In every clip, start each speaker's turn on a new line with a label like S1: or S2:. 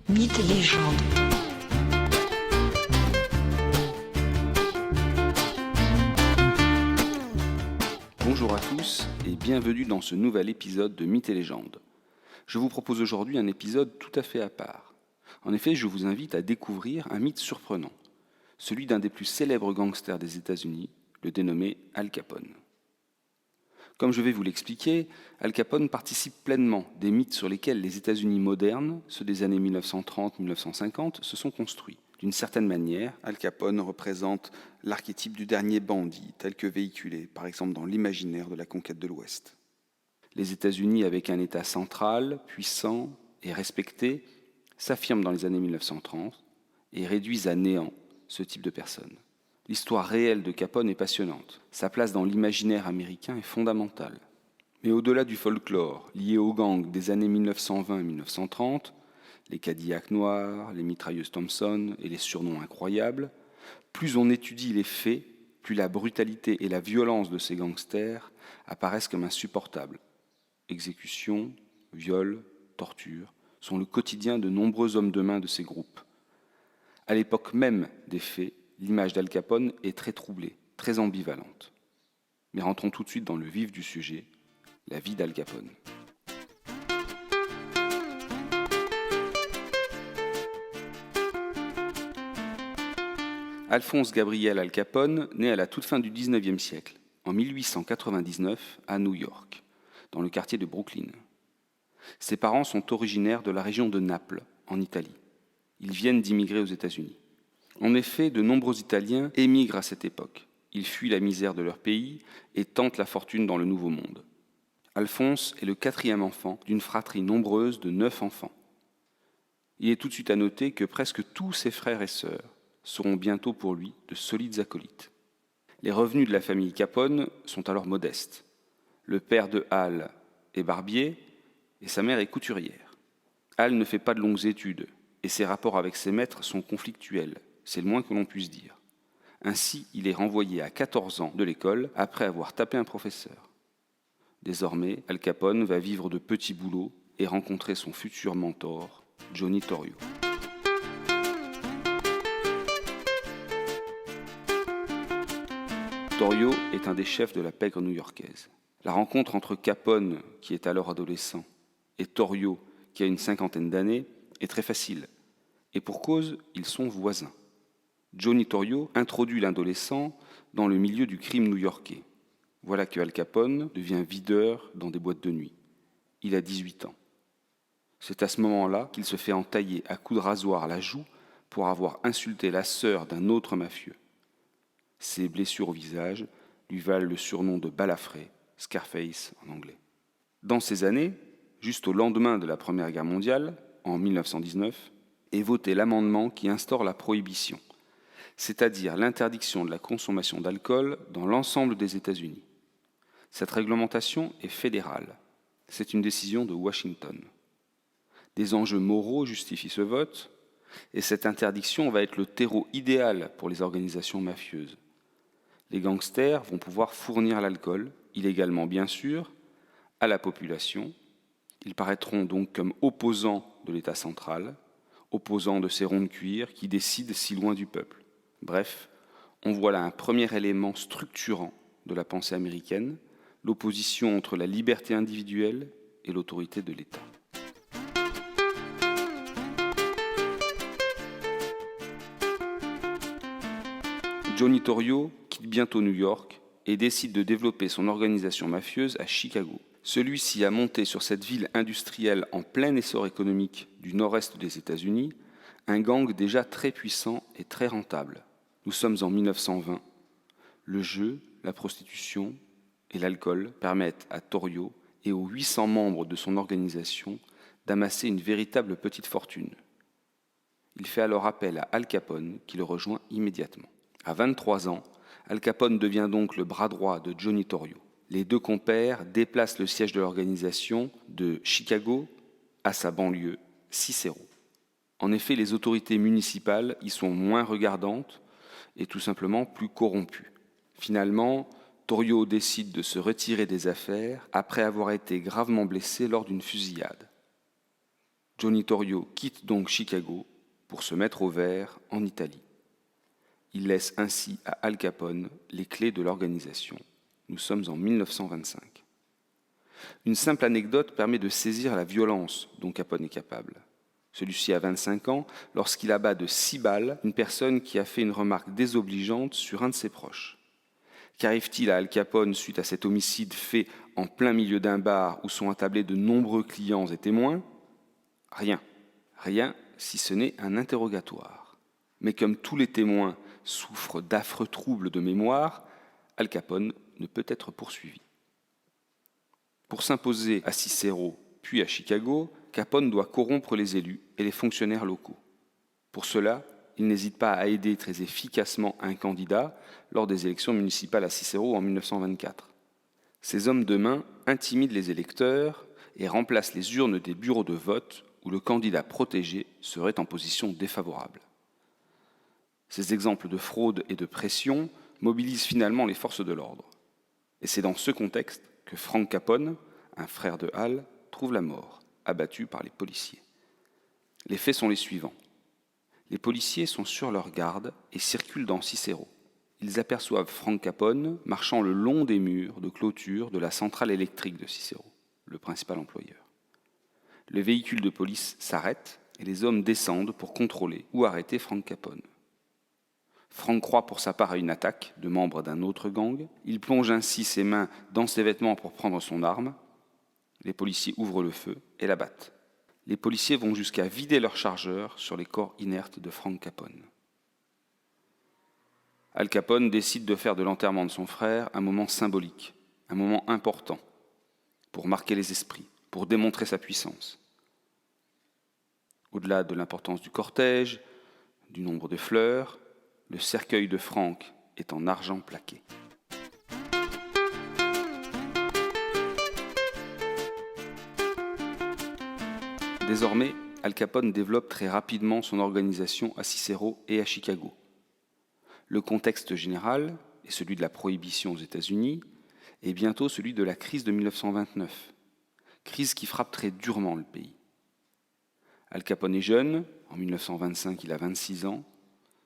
S1: Mythes et légendes.
S2: Bonjour à tous et bienvenue dans ce nouvel épisode de Mythes et légendes. Je vous propose aujourd'hui un épisode tout à fait à part. En effet, je vous invite à découvrir un mythe surprenant, celui d'un des plus célèbres gangsters des États-Unis, le dénommé Al Capone. Comme je vais vous l'expliquer, Al Capone participe pleinement des mythes sur lesquels les États-Unis modernes, ceux des années 1930-1950, se sont construits. D'une certaine manière, Al Capone représente l'archétype du dernier bandit, tel que véhiculé, par exemple, dans l'imaginaire de la conquête de l'Ouest. Les États-Unis, avec un État central, puissant et respecté, s'affirment dans les années 1930 et réduisent à néant ce type de personnes. L'histoire réelle de Capone est passionnante. Sa place dans l'imaginaire américain est fondamentale. Mais au-delà du folklore lié aux gangs des années 1920-1930, les Cadillacs noirs, les mitrailleuses Thompson et les surnoms incroyables, plus on étudie les faits, plus la brutalité et la violence de ces gangsters apparaissent comme insupportables. Exécutions, viols, tortures sont le quotidien de nombreux hommes de main de ces groupes. À l'époque même des faits, l'image d'Al Capone est très troublée, très ambivalente. Mais rentrons tout de suite dans le vif du sujet, la vie d'Al Capone. Alphonse Gabriel Al Capone naît à la toute fin du XIXe siècle, en 1899, à New York, dans le quartier de Brooklyn. Ses parents sont originaires de la région de Naples, en Italie. Ils viennent d'immigrer aux États-Unis. En effet, de nombreux Italiens émigrent à cette époque. Ils fuient la misère de leur pays et tentent la fortune dans le Nouveau Monde. Alphonse est le quatrième enfant d'une fratrie nombreuse de 9 enfants. Il est tout de suite à noter que presque tous ses frères et sœurs seront bientôt pour lui de solides acolytes. Les revenus de la famille Capone sont alors modestes. Le père de Al est barbier et sa mère est couturière. Al ne fait pas de longues études et ses rapports avec ses maîtres sont conflictuels. C'est le moins que l'on puisse dire. Ainsi, il est renvoyé à 14 ans de l'école après avoir tapé un professeur. Désormais, Al Capone va vivre de petits boulots et rencontrer son futur mentor, Johnny Torrio. Torrio est un des chefs de la pègre new-yorkaise. La rencontre entre Capone, qui est alors adolescent, et Torrio, qui a une cinquantaine d'années, est très facile. Et pour cause, ils sont voisins. Johnny Torrio introduit l'adolescent dans le milieu du crime new-yorkais. Voilà que Al Capone devient videur dans des boîtes de nuit. Il a 18 ans. C'est à ce moment-là qu'il se fait entailler à coups de rasoir la joue pour avoir insulté la sœur d'un autre mafieux. Ses blessures au visage lui valent le surnom de balafré, Scarface en anglais. Dans ces années, juste au lendemain de la Première Guerre mondiale, en 1919, est voté l'amendement qui instaure la prohibition, c'est-à-dire l'interdiction de la consommation d'alcool dans l'ensemble des États-Unis. Cette réglementation est fédérale. C'est une décision de Washington. Des enjeux moraux justifient ce vote, et cette interdiction va être le terreau idéal pour les organisations mafieuses. Les gangsters vont pouvoir fournir l'alcool, illégalement bien sûr, à la population. Ils paraîtront donc comme opposants de l'État central, opposants de ces ronds de cuir qui décident si loin du peuple. Bref, on voit là un premier élément structurant de la pensée américaine, l'opposition entre la liberté individuelle et l'autorité de l'État. Johnny Torrio quitte bientôt New York et décide de développer son organisation mafieuse à Chicago. Celui-ci a monté sur cette ville industrielle en plein essor économique du nord-est des États-Unis un gang déjà très puissant et très rentable. Nous sommes en 1920. Le jeu, la prostitution et l'alcool permettent à Torrio et aux 800 membres de son organisation d'amasser une véritable petite fortune. Il fait alors appel à Al Capone qui le rejoint immédiatement. À 23 ans, Al Capone devient donc le bras droit de Johnny Torrio. Les deux compères déplacent le siège de l'organisation de Chicago à sa banlieue, Cicero. En effet, les autorités municipales y sont moins regardantes et tout simplement plus corrompues. Finalement, Torrio décide de se retirer des affaires après avoir été gravement blessé lors d'une fusillade. Johnny Torrio quitte donc Chicago pour se mettre au vert en Italie. Il laisse ainsi à Al Capone les clés de l'organisation. Nous sommes en 1925. Une simple anecdote permet de saisir la violence dont Capone est capable. Celui-ci a 25 ans lorsqu'il abat de 6 balles une personne qui a fait une remarque désobligeante sur un de ses proches. Qu'arrive-t-il à Al Capone suite à cet homicide fait en plein milieu d'un bar où sont attablés de nombreux clients et témoins ? Rien. Rien si ce n'est un interrogatoire. Mais comme tous les témoins souffrent d'affreux troubles de mémoire, Al Capone ne peut être poursuivi. Pour s'imposer à Cicero puis à Chicago, Capone doit corrompre les élus et les fonctionnaires locaux. Pour cela, il n'hésite pas à aider très efficacement un candidat lors des élections municipales à Cicero en 1924. Ces hommes de main intimident les électeurs et remplacent les urnes des bureaux de vote où le candidat protégé serait en position défavorable. Ces exemples de fraude et de pression mobilisent finalement les forces de l'ordre. Et c'est dans ce contexte que Frank Capone, un frère de Al, trouve la mort, abattu par les policiers. Les faits sont les suivants. Les policiers sont sur leur garde et circulent dans Cicero. Ils aperçoivent Frank Capone marchant le long des murs de clôture de la centrale électrique de Cicero, le principal employeur. Le véhicule de police s'arrête et les hommes descendent pour contrôler ou arrêter Frank Capone. Frank croit pour sa part à une attaque de membres d'un autre gang. Il plonge ainsi ses mains dans ses vêtements pour prendre son arme. Les policiers ouvrent le feu et l'abattent. Les policiers vont jusqu'à vider leur chargeur sur les corps inertes de Frank Capone. Al Capone décide de faire de l'enterrement de son frère un moment symbolique, un moment important, pour marquer les esprits, pour démontrer sa puissance. Au-delà de l'importance du cortège, du nombre de fleurs, le cercueil de Frank est en argent plaqué. Désormais, Al Capone développe très rapidement son organisation à Cicero et à Chicago. Le contexte général est celui de la prohibition aux États-Unis et bientôt celui de la crise de 1929, crise qui frappe très durement le pays. Al Capone est jeune, en 1925 il a 26 ans,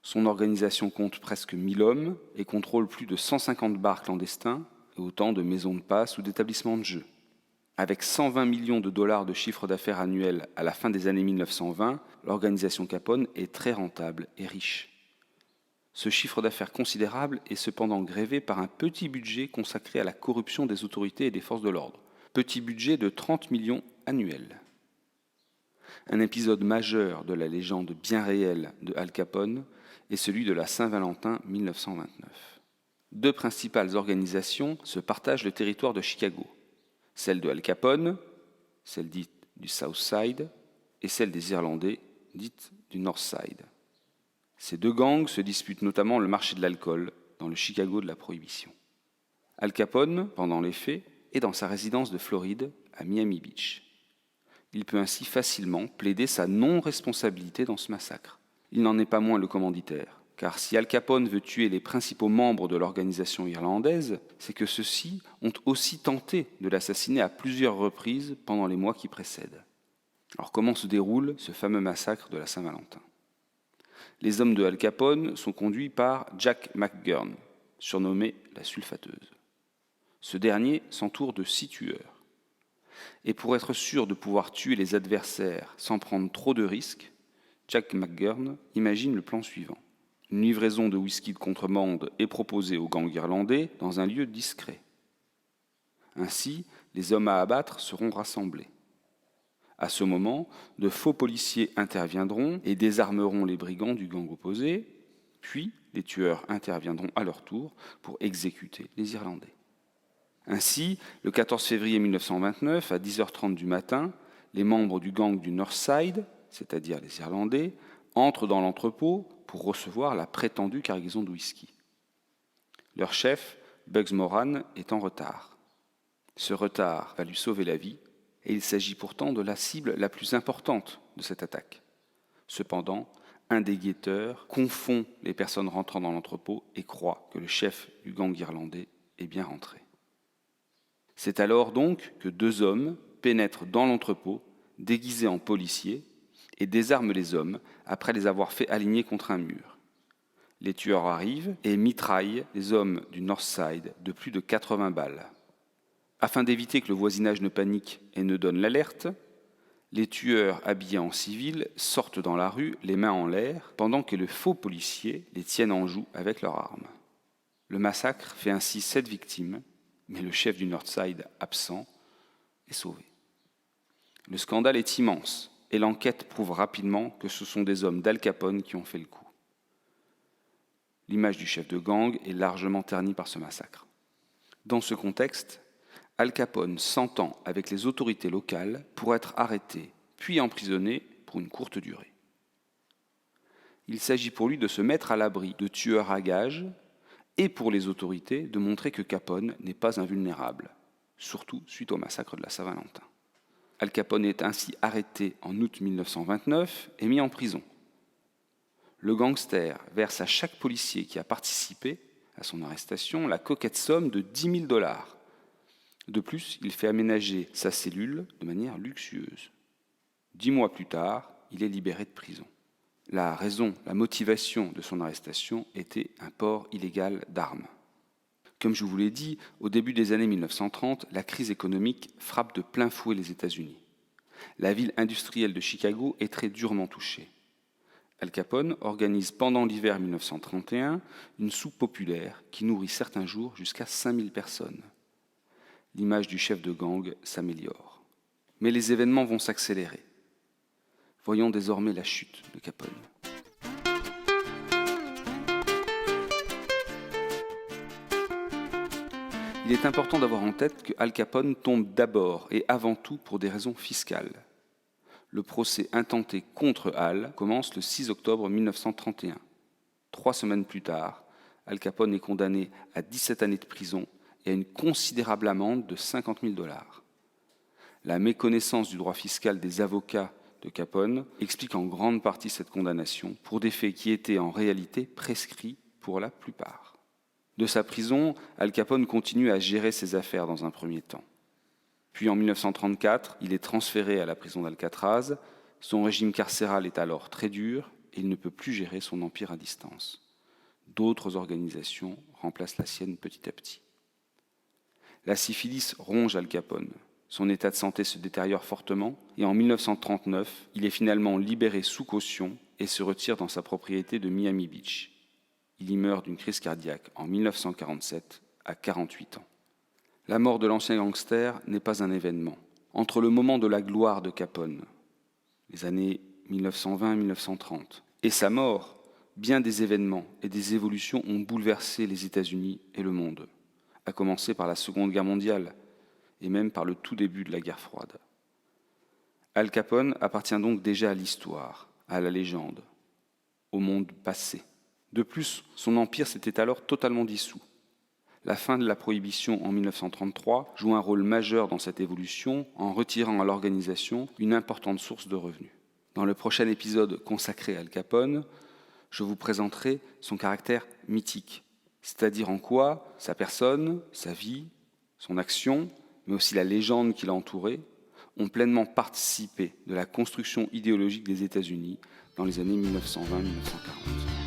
S2: son organisation compte presque 1000 hommes et contrôle plus de 150 bars clandestins et autant de maisons de passe ou d'établissements de jeux. Avec 120 millions de dollars de chiffre d'affaires annuel à la fin des années 1920, l'organisation Capone est très rentable et riche. Ce chiffre d'affaires considérable est cependant grévé par un petit budget consacré à la corruption des autorités et des forces de l'ordre. Petit budget de 30 millions annuels. Un épisode majeur de la légende bien réelle de Al Capone est celui de la Saint-Valentin 1929. Deux principales organisations se partagent le territoire de Chicago. Celle de Al Capone, celle dite du South Side, et celle des Irlandais, dite du North Side. Ces deux gangs se disputent notamment le marché de l'alcool dans le Chicago de la Prohibition. Al Capone, pendant les faits, est dans sa résidence de Floride, à Miami Beach. Il peut ainsi facilement plaider sa non-responsabilité dans ce massacre. Il n'en est pas moins le commanditaire. Car si Al Capone veut tuer les principaux membres de l'organisation irlandaise, c'est que ceux-ci ont aussi tenté de l'assassiner à plusieurs reprises pendant les mois qui précèdent. Alors comment se déroule ce fameux massacre de la Saint-Valentin ? Les hommes de Al Capone sont conduits par Jack McGurn, surnommé la sulfateuse. Ce dernier s'entoure de 6 tueurs. Et pour être sûr de pouvoir tuer les adversaires sans prendre trop de risques, Jack McGurn imagine le plan suivant. Une livraison de whisky de contrebande est proposée aux gangs irlandais dans un lieu discret. Ainsi, les hommes à abattre seront rassemblés. À ce moment, de faux policiers interviendront et désarmeront les brigands du gang opposé, puis les tueurs interviendront à leur tour pour exécuter les Irlandais. Ainsi, le 14 février 1929, à 10h30 du matin, les membres du gang du North Side, c'est-à-dire les Irlandais, entrent dans l'entrepôt pour recevoir la prétendue cargaison de whisky. Leur chef, Bugs Moran, est en retard. Ce retard va lui sauver la vie, et il s'agit pourtant de la cible la plus importante de cette attaque. Cependant, un des guetteurs confond les personnes rentrant dans l'entrepôt et croit que le chef du gang irlandais est bien rentré. C'est alors donc que 2 hommes pénètrent dans l'entrepôt, déguisés en policiers, et désarme les hommes après les avoir fait aligner contre un mur. Les tueurs arrivent et mitraillent les hommes du North Side de plus de 80 balles. Afin d'éviter que le voisinage ne panique et ne donne l'alerte, les tueurs habillés en civil sortent dans la rue, les mains en l'air, pendant que les faux policiers les tiennent en joue avec leurs armes. Le massacre fait ainsi 7 victimes, mais le chef du Northside, absent, est sauvé. Le scandale est immense, et l'enquête prouve rapidement que ce sont des hommes d'Al Capone qui ont fait le coup. L'image du chef de gang est largement ternie par ce massacre. Dans ce contexte, Al Capone s'entend avec les autorités locales pour être arrêté, puis emprisonné pour une courte durée. Il s'agit pour lui de se mettre à l'abri de tueurs à gages et pour les autorités de montrer que Capone n'est pas invulnérable, surtout suite au massacre de la Saint-Valentin. Al Capone est ainsi arrêté en août 1929 et mis en prison. Le gangster verse à chaque policier qui a participé à son arrestation la coquette somme de $10 000. De plus, il fait aménager sa cellule de manière luxueuse. 10 mois plus tard, il est libéré de prison. La motivation de son arrestation était un port illégal d'armes. Comme je vous l'ai dit, au début des années 1930, la crise économique frappe de plein fouet les États-Unis. La ville industrielle de Chicago est très durement touchée. Al Capone organise pendant l'hiver 1931 une soupe populaire qui nourrit certains jours jusqu'à 5000 personnes. L'image du chef de gang s'améliore. Mais les événements vont s'accélérer. Voyons désormais la chute de Capone. Il est important d'avoir en tête que Al Capone tombe d'abord et avant tout pour des raisons fiscales. Le procès intenté contre Al commence le 6 octobre 1931. 3 semaines plus tard, Al Capone est condamné à 17 années de prison et à une considérable amende de $50 000. La méconnaissance du droit fiscal des avocats de Capone explique en grande partie cette condamnation pour des faits qui étaient en réalité prescrits pour la plupart. De sa prison, Al Capone continue à gérer ses affaires dans un premier temps. Puis en 1934, il est transféré à la prison d'Alcatraz. Son régime carcéral est alors très dur et il ne peut plus gérer son empire à distance. D'autres organisations remplacent la sienne petit à petit. La syphilis ronge Al Capone. Son état de santé se détériore fortement et en 1939, il est finalement libéré sous caution et se retire dans sa propriété de Miami Beach. Il y meurt d'une crise cardiaque en 1947 à 48 ans. La mort de l'ancien gangster n'est pas un événement. Entre le moment de la gloire de Capone, les années 1920-1930, et sa mort, bien des événements et des évolutions ont bouleversé les États-Unis et le monde, à commencer par la Seconde Guerre mondiale et même par le tout début de la guerre froide. Al Capone appartient donc déjà à l'histoire, à la légende, au monde passé. De plus, son empire s'était alors totalement dissous. La fin de la prohibition en 1933 joue un rôle majeur dans cette évolution en retirant à l'organisation une importante source de revenus. Dans le prochain épisode consacré à Al Capone, je vous présenterai son caractère mythique, c'est-à-dire en quoi sa personne, sa vie, son action, mais aussi la légende qui l'a entouré, ont pleinement participé de la construction idéologique des États-Unis dans les années 1920-1940.